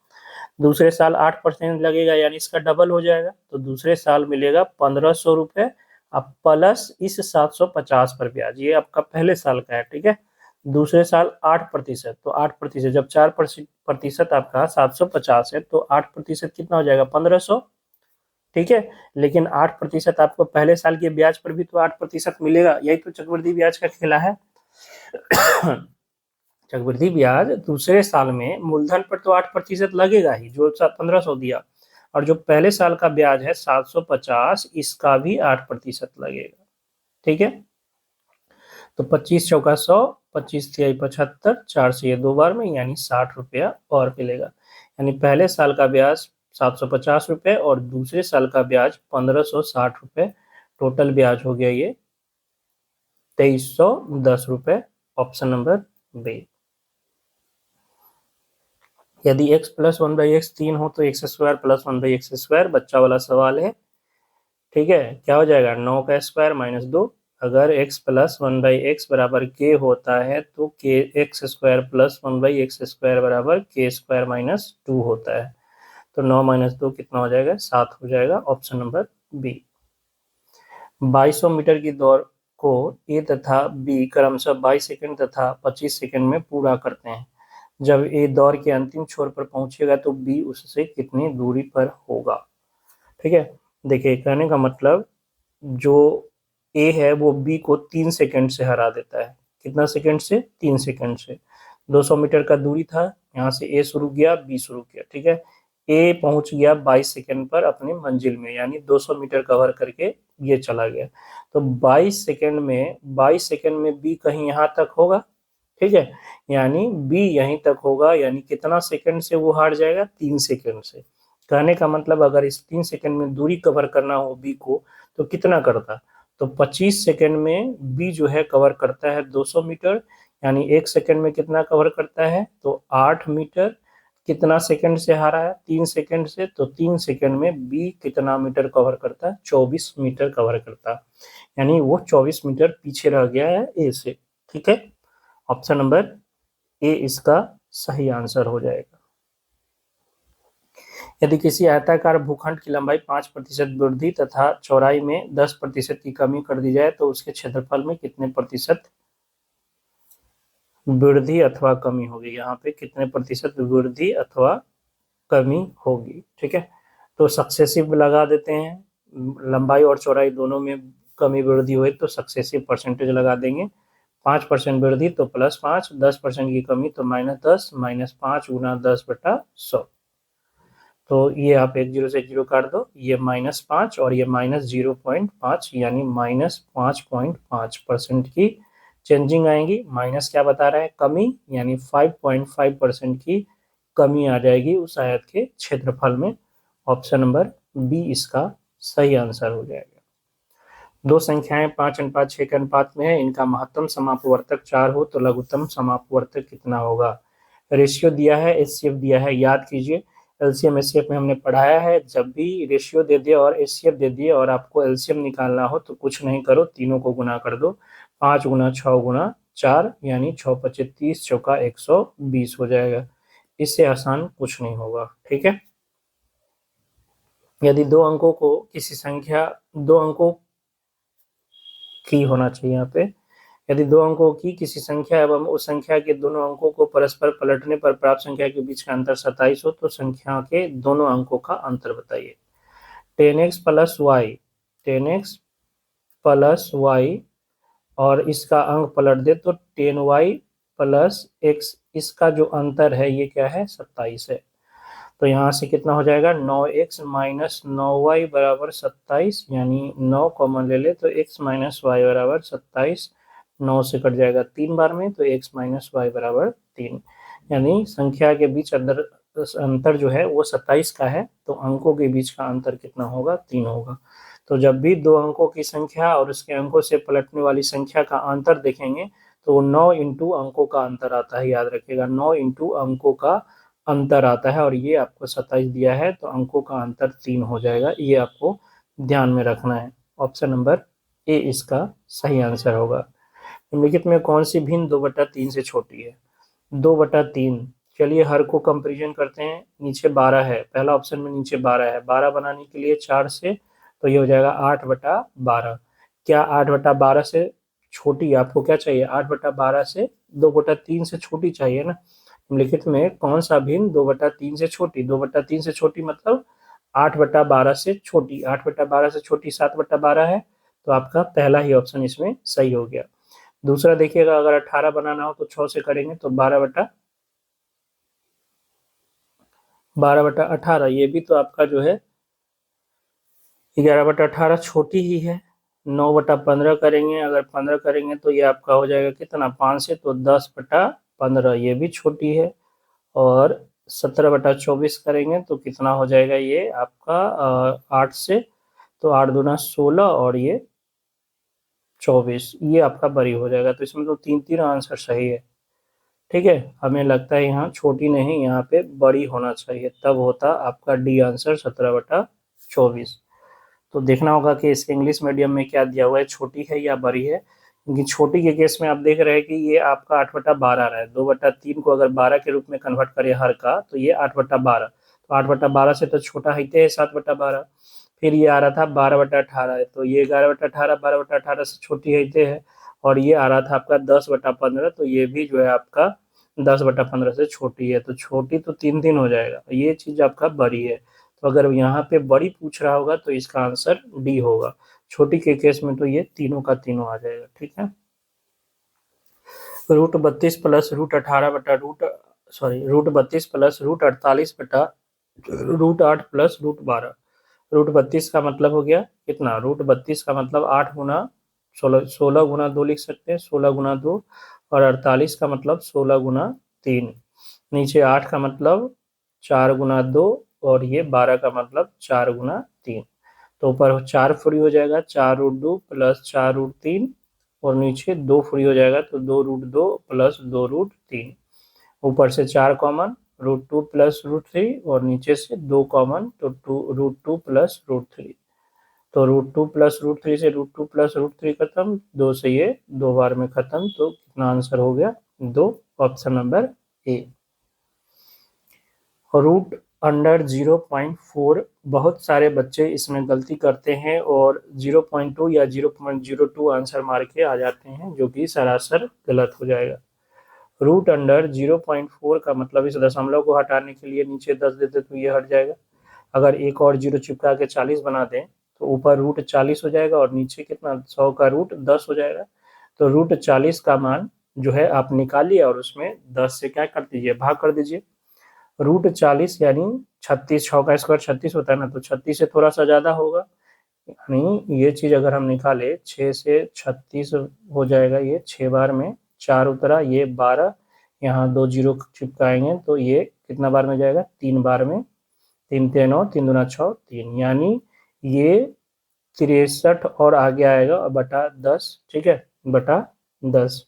दूसरे साल 8% लगेगा, यानी इसका डबल हो जाएगा। तो दूसरे साल मिलेगा 1500 रुपये, अब प्लस इस 750 पर ब्याज। ये आपका पहले साल का है। ठीक है, दूसरे साल 8%, तो 8% जब 4% आपका 750 है, तो 8% कितना हो जाएगा? 1500। ठीक है, लेकिन 8% आपको पहले साल के ब्याज पर भी तो 8% मिलेगा। यही तो चक्रवृद्धि ब्याज का खेला है। चक्रवृद्धि ब्याज दूसरे साल में मूलधन पर तो 8% लगेगा ही, जो 1500 दिया, और जो पहले साल का ब्याज है 750, इसका भी 8% लगेगा। ठीक है, तो 25 चौका 100, 25 तिहाई 75, 4 से ये 2 बार में, यानी 60 रुपया और मिलेगा। यानी पहले साल का ब्याज 750 रुपये और दूसरे साल का ब्याज 1560 रुपये। टोटल ब्याज हो गया ये 2310 रुपये। Option number B. यदि x + 1/x 3 हो तो x² + 1/x², बच्चा वाला सवाल है। ठीक है, क्या हो जाएगा? 9 का स्क्वायर -2। अगर x + 1/x बराबर k होता है तो x² + 1/x² बराबर k² - 2 होता है। तो 9 - 2 कितना हो जाएगा? 7 हो जाएगा। Option number B. 2200 मीटर की दौड़ को ए तथा बी क्रमशः 22 सेकंड तथा 25 सेकंड में पूरा करते हैं। जब ए दौर के अंतिम छोर पर पहुंचेगा तो बी उससे कितनी दूरी पर होगा। ठीक है, देखिए कहने का मतलब जो ए है वो बी को 3 सेकंड से हरा देता है। कितना सेकंड से? 3 सेकंड से। 200 मीटर का दूरी था, यहाँ से ए शुरू किया, बी शुरू किया। ठीक है, ए पहुंच गया 22 सेकंड पर अपनी मंजिल में, यानी 200 मीटर कवर करके ये चला गया। तो 22 सेकंड में बी कहीं यहाँ तक होगा। ठीक है, यानी बी यहीं तक होगा, यानी कितना सेकंड से वो हार जाएगा? 3 सेकंड से। कहने का मतलब अगर इस 3 सेकंड में दूरी कवर करना हो बी को तो कितना करता? तो 25 सेकंड में बी जो है कवर करता है 200 मीटर, यानी 1 सेकंड में कितना कवर करता है? तो 8 मीटर। कितना सेकंड से हारा है? 3 सेकंड से। तो 3 सेकंड में बी कितना मीटर कवर करता है? 24 मीटर कवर करता है, यानी वो 24 मीटर पीछे रह गया है ए से। ठीक है, ऑप्शन नंबर ए इसका सही आंसर हो जाएगा। यदि किसी आयताकार भूखंड की लंबाई 5% वृद्धि तथा चौड़ाई में 10% की कमी कर दी जाए तो उसके क्षेत्रफल में कितने प्रतिशत वृद्धि अथवा कमी होगी? यहाँ पे कितने प्रतिशत वृद्धि अथवा कमी होगी? ठीक है, तो सक्सेसिव लगा देते हैं, लंबाई और चौड़ाई दोनों में कमी वृद्धि हुई तो सक्सेसिव परसेंटेज लगा देंगे। 5% वृद्धि तो +5, 10% की कमी तो -10, -5 गुना 10/100। तो ये आप 1 0 से 1 0 काट दो, ये -5 और ये -0.5, यानी -5.5% की चेंजिंग आएगी। माइनस क्या बता रहा है? कमी, यानी 5.5% की कमी आ जाएगी उस आयत के क्षेत्रफल में। ऑप्शन नंबर बी इसका सही आंसर हो जाएगा। दो संख्याएं 5:6 के अनुपात में है, इनका महत्तम समापवर्तक 4 हो तो लघुत्तम समापवर्तक कितना होगा? रेशियो दिया है, एचसीएफ दिया है। याद कीजिए, एलसीएम एचसीएफ में हमने पढ़ाया है, जब भी रेशियो दे दिए और एचसीएफ दे दिए और आपको एलसीएम निकालना हो तो कुछ नहीं करो, तीनों को गुना कर दो। 5 गुना 6 गुना 4, यानी 6 5 30, चौका 120 हो जाएगा। इससे आसान कुछ नहीं होगा। ठीक है, यदि दो अंकों की होना चाहिए यहाँ पे, यदि दो अंकों की किसी संख्या एवं उस संख्या के दोनों अंकों को परस्पर पलटने पर प्राप्त संख्या के बीच का अंतर 27 हो तो संख्या के दोनों अंकों का अंतर बताइए। 10x plus Y, 10x plus Y और इसका अंक पलट दे तो 10y प्लस x, इसका जो अंतर है ये क्या है? 27 है। तो यहाँ से कितना हो जाएगा? 9x माइनस 9y बराबर 27, यानी 9 कॉमन ले ले तो x माइनस वाई बराबर 27। 9 से कट जाएगा 3 बार में तो x माइनस वाई बराबर 3, यानी संख्या के बीच अंतर जो है वो 27 का है, तो अंकों के बीच का अंतर कितना होगा? 3 होगा। तो जब भी दो अंकों की संख्या और उसके अंकों से पलटने वाली संख्या का अंतर देखेंगे तो 9 इंटू अंकों का अंतर आता है, याद रखिएगा 9 इंटू अंकों का अंतर आता है, और ये आपको 27 दिया है तो अंकों का अंतर 3 हो जाएगा। ये आपको ध्यान में रखना है। ऑप्शन नंबर ए इसका सही आंसर होगा। निम्नलिखित में कौन सी भिन्न 2/3 से छोटी है? 2/3, चलिए हर को कंपेरिजन करते हैं। नीचे 12 है, पहला ऑप्शन में नीचे 12 है, 12 बनाने के लिए 4 से तो ये हो जाएगा 8/12। क्या 8/12 से छोटी? आपको क्या चाहिए? 8/12 से 2/3 से छोटी चाहिए ना। निम्नलिखित में कौन सा भिन्न 2/3 से छोटी? 2/3 से छोटी मतलब 8/12 से छोटी। 8/12 से छोटी 7/12 है, तो आपका पहला ही ऑप्शन इसमें सही हो गया। दूसरा देखिएगा, अगर 18 बनाना हो तो 6 से करेंगे तो 12/18, ये भी तो आपका जो है 11/18 छोटी ही है। 9/15 करेंगे, अगर 15 करेंगे तो ये आपका हो जाएगा कितना? 5 से, तो 10/15, ये भी छोटी है। और 17/24 करेंगे तो कितना हो जाएगा? ये आपका 8 से, तो 8 दूना 16 और ये 24, ये आपका बड़ी हो जाएगा। तो इसमें तो 3 आंसर सही है। ठीक है, हमें लगता है यहाँ छोटी नहीं, यहाँ पे बड़ी होना चाहिए, तब होता आपका डी आंसर 17/24। तो देखना होगा कि इसके इंग्लिश मीडियम में क्या दिया हुआ है, छोटी है या बड़ी है। क्योंकि छोटी के केस में आप देख रहे हैं कि ये आपका 8/12 रहा है। 2/3 को अगर 12 के रूप में कन्वर्ट करें हर का तो ये 8/12, तो 8/12 से तो छोटा ही है 7/12। फिर ये आ रहा था 12/18, तो ये 11/18, 12/18 से छोटी ही है। और ये आ रहा था आपका 10/15, तो ये भी जो है आपका 10/15 से छोटी है, तो छोटी तो 3 हो जाएगा, ये चीज आपका बड़ी है। तो अगर यहाँ पे बड़ी पूछ रहा होगा तो इसका आंसर डी होगा। छोटी के केस में तो ये तीनों का तीनों आ जाएगा। ठीक है, √32 प्लस √32 प्लस √48 बटा √8 प्लस √12। √32 का मतलब हो गया कितना, √32 का मतलब 8 गुना 16, 16 गुना 2 लिख सकते हैं, 16 गुना 2, और 48 का मतलब 16 गुना 3। नीचे 8 का मतलब 4 गुना 2, और ये 12 का मतलब 4 गुना 3। तो ऊपर 4 फ्री हो जाएगा, 4√2 प्लस 4√3, और नीचे 2 फ्री हो जाएगा, तो 2√2 प्लस 2√3। ऊपर से 4 कॉमन, √2 प्लस √3, और नीचे से 2 कॉमन, तो √2 प्लस √3। तो √2 प्लस √3 से √2 प्लस √3 खत्म, 2 से ये 2 बार में खत्म। तो कितना आंसर हो गया, 2, ऑप्शन नंबर ए। √0.4, बहुत सारे बच्चे इसमें गलती करते हैं और 0.2 या 0.02 आंसर मार के आ जाते हैं, जो कि सरासर गलत हो जाएगा। √0.4 का मतलब इस दशमलव को हटाने के लिए नीचे 10 देते तो ये हट जाएगा। अगर एक और जीरो चिपका के 40 बना दें तो ऊपर √40 हो जाएगा, और नीचे कितना, 100 का √10 हो जाएगा। तो √40 का मान जो है आप निकालिए, और उसमें 10 से क्या कर दीजिए, भाग कर दीजिए। √40 यानी 36, 6 का स्क्वायर 36 होता है ना, तो 36 से थोड़ा सा ज्यादा होगा। यानी ये चीज अगर हम निकाले, 6 से 36 हो जाएगा, ये 6 बार में 4 उतरा, ये 12, यहाँ 2 जीरो चिपकाएंगे तो ये कितना बार में जाएगा, 3 बार में। 3 3 9, 3 दूना 6, 3, यानी ये 63 और आगे आएगा बटा 10। ठीक है, बटा 10,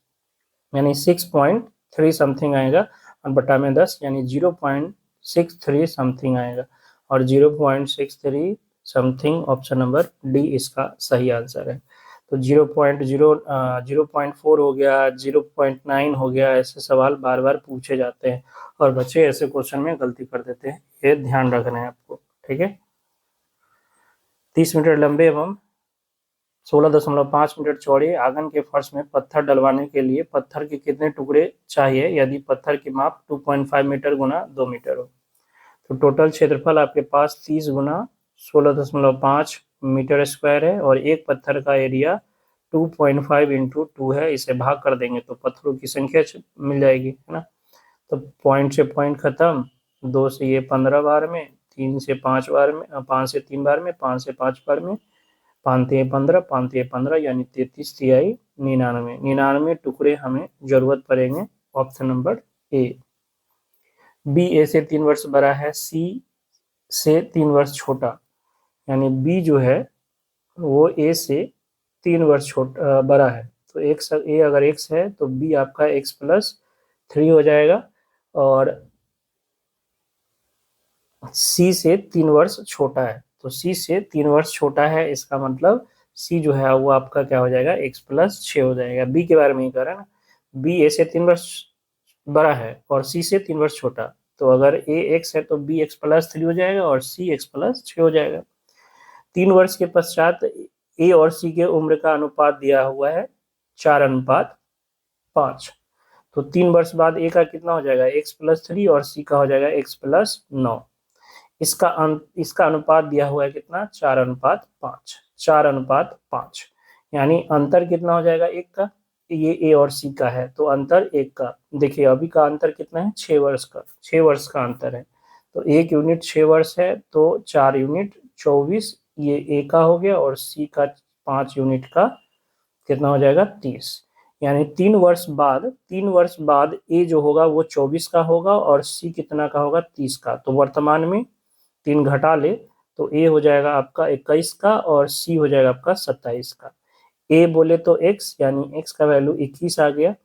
यानी 6.3 समथिंग आएगा, और बटा में 10 यानी 0.63 समथिंग आएगा, और 0.63 समथिंग ऑप्शन नंबर डी इसका सही आंसर है। तो 0.4 हो गया, 0.9 हो गया, ऐसे सवाल बार बार पूछे जाते हैं, और बच्चे ऐसे क्वेश्चन में गलती कर देते हैं, ये ध्यान रखना है आपको। ठीक है, 30 मीटर लंबे एवं 16.5 मीटर चौड़े आंगन के फर्श में पत्थर डलवाने के लिए पत्थर के कितने टुकड़े चाहिए यदि पत्थर की माप 2.5 मीटर गुना 2 मीटर हो। तो टोटल क्षेत्रफल आपके पास 30 गुना 16.5 मीटर स्क्वायर है, और एक पत्थर का एरिया 2.5 इंटू 2 है। इसे भाग कर देंगे तो पत्थरों की संख्या मिल जाएगी, है ना। तो पॉइंट से पॉइंट खत्म, 2 से ये 15 बार में, 3 से 5 बार में, 5 से 3 बार में, 5 से 5 बार में, 5 3 15, 5 3 15, यानी 33 तिहाई 99। 99 टुकड़े हमें जरूरत पड़ेंगे, ऑप्शन नंबर ए। बी ए से 3 वर्ष बड़ा है, सी से 3 वर्ष छोटा, यानी बी जो है वो ए से 3 वर्ष छोटा बड़ा है। तो एक्स, ए अगर एक्स है तो बी आपका x+3 हो जाएगा, और सी से 3 वर्ष छोटा है, तो सी से 3 वर्ष छोटा है, इसका मतलब सी जो है वो आपका क्या हो जाएगा, x+6 हो जाएगा। बी के बारे में ही कह रहा है ना, बी ए से 3 वर्ष बड़ा है और सी से 3 वर्ष छोटा, तो अगर ए एक्स है तो बी x+3 हो जाएगा, और सी x+6 हो जाएगा। 3 वर्ष के पश्चात ए और सी के उम्र का अनुपात दिया हुआ है 4:5। तो 3 वर्ष बाद ए का कितना हो जाएगा, x+3, और सी का हो जाएगा x+9। इसका अनुपात दिया हुआ है कितना, 4:5, 4:5, यानी अंतर कितना हो जाएगा, एक का। ये ए और सी का है तो अंतर एक का। देखिए अभी का अंतर कितना है, 6 वर्ष का, 6 वर्ष का अंतर है। तो 1 यूनिट 6 वर्ष है, तो 4 यूनिट 24, ये ए का हो गया, और सी का 5 यूनिट का कितना हो जाएगा, 30। यानी 3 वर्ष बाद ए जो होगा वो 24 का होगा, और सी कितना का होगा, 30 का। तो वर्तमान में 3 घटा ले तो ए हो जाएगा आपका 21 का, और सी हो जाएगा आपका 27 का। ए बोले तो x, यानी x का वैल्यू 21 आ गया,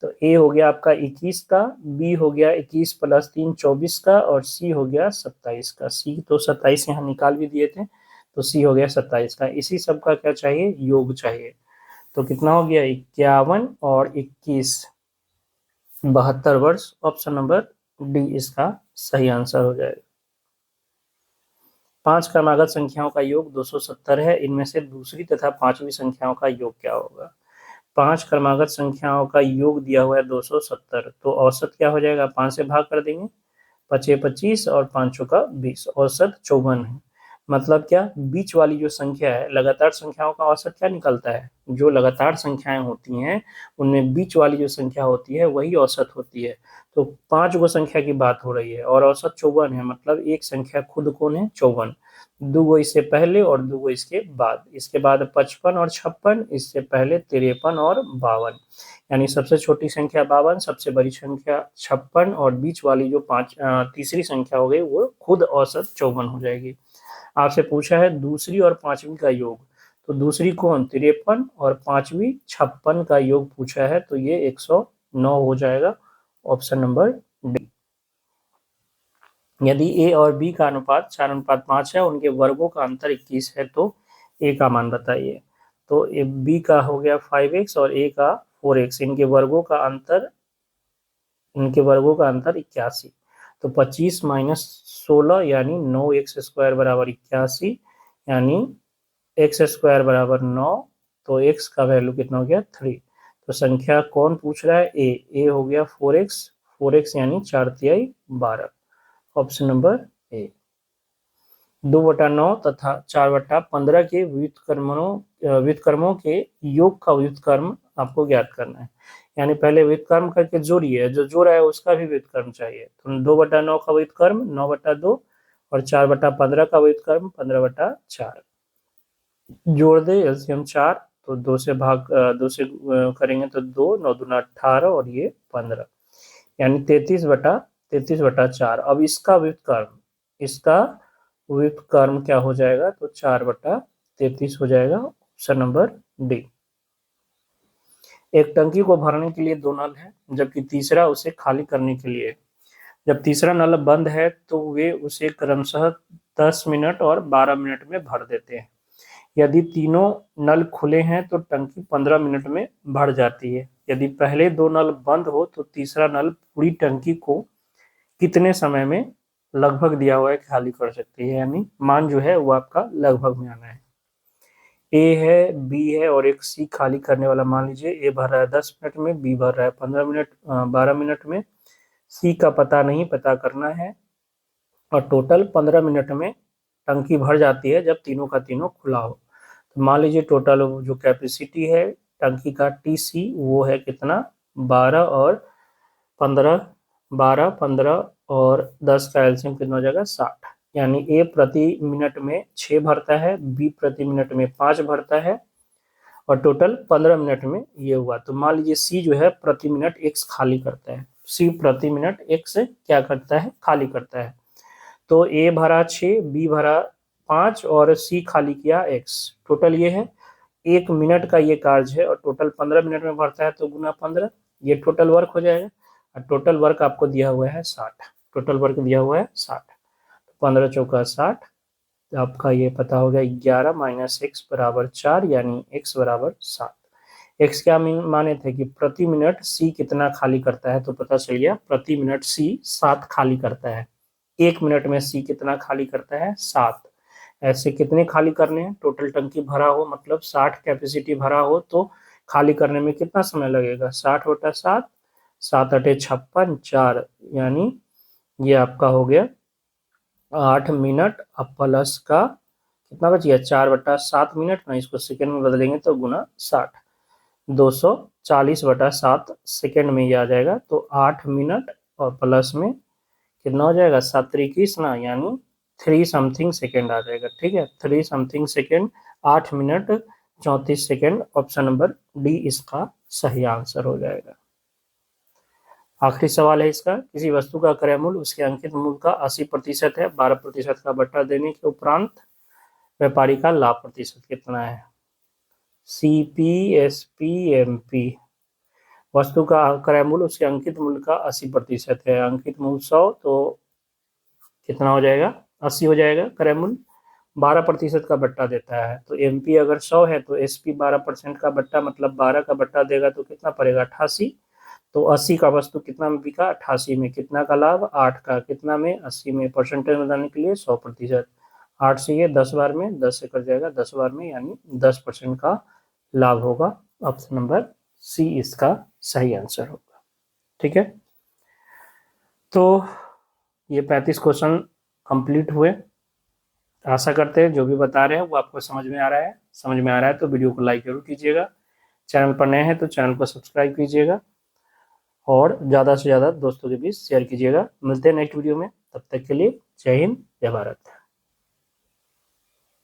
तो ए हो गया आपका 21 का, बी हो गया 21 + 3 24 का, और सी हो गया 27 का। सी तो 27 यहाँ निकाल भी दिए थे, तो सी हो गया 27 का। इसी सब का क्या चाहिए, योग चाहिए। तो कितना हो गया, 51 और 21, 72 वर्ष, ऑप्शन नंबर डी इसका सही आंसर हो जाएगा। 5 क्रमागत संख्याओं का योग 270 है, इनमें से दूसरी तथा पांचवी संख्याओं का योग क्या होगा। 5 क्रमागत संख्याओं का योग दिया हुआ है 270, तो औसत क्या हो जाएगा, 5 से भाग कर देंगे, 5 25 और 5 का 20, औसत 54 है। मतलब क्या, बीच वाली जो संख्या है, लगातार संख्याओं का औसत क्या निकलता है, जो लगातार संख्याएं होती हैं उनमें बीच वाली जो संख्या होती है वही औसत होती है। तो 5 गो संख्या की बात हो रही है और औसत 54 है, मतलब एक संख्या खुद कौन है, 54। दो गो इससे पहले और दो गो इसके बाद, इसके बाद 55 और 56, इससे पहले 53 और 52, यानी सबसे छोटी संख्या 52, सबसे बड़ी संख्या 56 और बीच वाली जो तीसरी संख्या हो गई वो खुद औसत 54 हो जाएगी। आपसे पूछा है दूसरी और पांचवी का योग, तो दूसरी कौन, 53 और पांचवी 56 का योग पूछा है, तो ये 109 हो जाएगा, ऑप्शन नंबर डी। यदि ए और बी का अनुपात 4:5 है, उनके वर्गों का अंतर 21 है, तो ए का मान बताइए। तो बी का हो गया 5x और ए का 4x, इनके वर्गों का अंतर 81, तो 25 माइनस 16 यानी 9x² बराबर 81, यानी x² बराबर 9, तो x का वैल्यू कितना हो गया 3। तो संख्या कौन पूछ रहा है, ए हो गया 4x यानी 4×3 12, ऑप्शन नंबर ए। 2/9 तथा 4/15 के व्युत्क्रमों के योग का व्युत्क्रम आपको ज्ञात करना है, यानी पहले व्युत्क्रम करके जोड़िए, जो जोड़ा है उसका भी व्युत्क्रम चाहिए। तो 2/9 का व्युत्क्रम 9/2 और 4/15 का व्युत्क्रम 15/4, जोड़ दे एलसीएम 4, तो 2 से करेंगे तो 2 9 दूना 18 और ये 15, यानी 33/4। अब इसका व्युत्क्रम क्या हो जाएगा, तो 4/33 हो जाएगा, ऑप्शन नंबर डी। एक टंकी को भरने के लिए 2 नल है, जबकि तीसरा उसे खाली करने के लिए। जब तीसरा नल बंद है तो वे उसे क्रमशः 10 मिनट और 12 मिनट में भर देते हैं। यदि तीनों नल खुले हैं तो टंकी 15 मिनट में भर जाती है। यदि पहले 2 नल बंद हो तो तीसरा नल पूरी टंकी को कितने समय में लगभग दिया हुआ है खाली कर सकती है, यानी मान जो है वो आपका लगभग में आना है। ए है, बी है और एक सी खाली करने वाला, मान लीजिए ए भर रहा है 10 मिनट में, बी भर रहा है 15 मिनट 12 मिनट में, सी का पता नहीं, पता करना है, और टोटल 15 मिनट में टंकी भर जाती है जब तीनों का तीनों खुला हो। तो मान लीजिए टोटल जो कैपेसिटी है टंकी का टीसी वो है कितना, 12 और 15, 12 15 और 10 का एलसीएम कितना हो जाएगा 60, यानी ए प्रति मिनट में 6 भरता है, बी प्रति मिनट में 5 भरता है, और टोटल 15 मिनट में ये हुआ। तो मान लीजिए सी जो है प्रति मिनट x खाली करता है, सी प्रति मिनट x क्या करता है, खाली करता है। तो ए भरा 6, बी भरा 5 और सी खाली किया x, टोटल ये है 1 मिनट का ये कार्य है, और टोटल 15 मिनट में भरता है, तो गुना 15, ये टोटल वर्क हो जाएगा। और टोटल वर्क आपको दिया हुआ है 60, टोटल वर्क दिया हुआ है 60, 15 चौका 60, आपका ये पता हो गया 11 माइनस x बराबर 4, यानी x बराबर 7। x क्या माने थे कि प्रति मिनट c कितना खाली करता है, तो पता चल गया प्रति मिनट c 7 खाली करता है। 1 मिनट में c कितना खाली करता है, 7। ऐसे कितने खाली करने हैं, टोटल टंकी भरा हो, मतलब 60 कैपेसिटी भरा हो, तो खाली करने में कितना समय लगेगा, 60/7, 7 8 56, 4, यानी ये आपका हो गया 8 मिनट, अब प्लस का कितना बच गया, 4/7 मिनट ना, इसको सेकेंड में बदलेंगे तो गुना 60, 240/7 सेकेंड में ये आ जाएगा। तो 8 मिनट और प्लस में कितना हो जाएगा, 7 21 ना, यानी 3 समथिंग सेकेंड आ जाएगा। ठीक है, 3 something second, 8 minute 34 second, option number D इसका सही आंसर हो जाएगा। आखिरी सवाल है इसका, किसी वस्तु का क्रय मूल्य उसके अंकित मूल्य का 80% है, 12% का बट्टा देने के उपरांत व्यापारी का लाभ प्रतिशत कितना है। CP, SP, MP। वस्तु का क्रय मूल्य उसके अंकित मूल्य का 80% है, अंकित मूल्य 100, तो कितना हो जाएगा, 80 हो जाएगा क्रय मूल्य। 12% का बट्टा देता है, तो MP अगर 100 है तो SP 12% का बट्टा, मतलब 12 का बट्टा देगा तो कितना पड़ेगा, 88। तो 80 का वस्तु कितना में बिका, 88 में, कितना का लाभ, 8 का, कितना में, 80 में, परसेंटेज बताने के लिए 100%, 8 से ये 10 बार में, 10 से कर जाएगा 10 बार में, यानी 10% का लाभ होगा, ऑप्शन नंबर सी इसका सही आंसर होगा। ठीक है, तो ये 35 क्वेश्चन कंप्लीट हुए। आशा करते हैं जो भी बता रहे हैं वो आपको समझ में आ रहा है। समझ में आ रहा है तो वीडियो को लाइक जरूर कीजिएगा, चैनल पर नए हैं तो चैनल को सब्सक्राइब कीजिएगा और ज़्यादा से ज़्यादा दोस्तों के बीच शेयर कीजिएगा। मिलते हैं नेक्स्ट वीडियो में, तब तक के लिए जय हिंद, जय भारत।